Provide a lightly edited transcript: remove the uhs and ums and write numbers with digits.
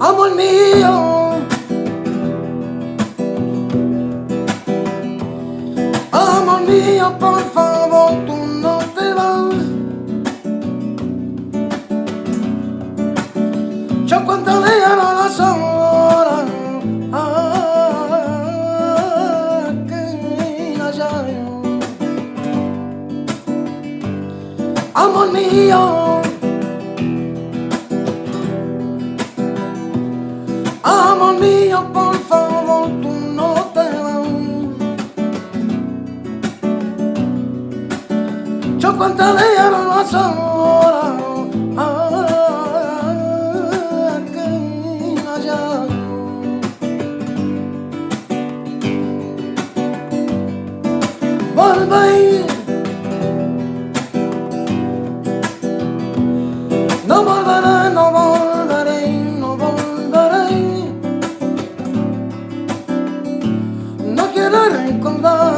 Amor mío, amor mío, por favor, tú no te vas. Yo cuento de las horas que allá. Amor mío, amor mío, por favor, tú no te vas. Yo contaré a las horas que allá. Volver, no volveré, no volveré, no volveré. No quiero recordar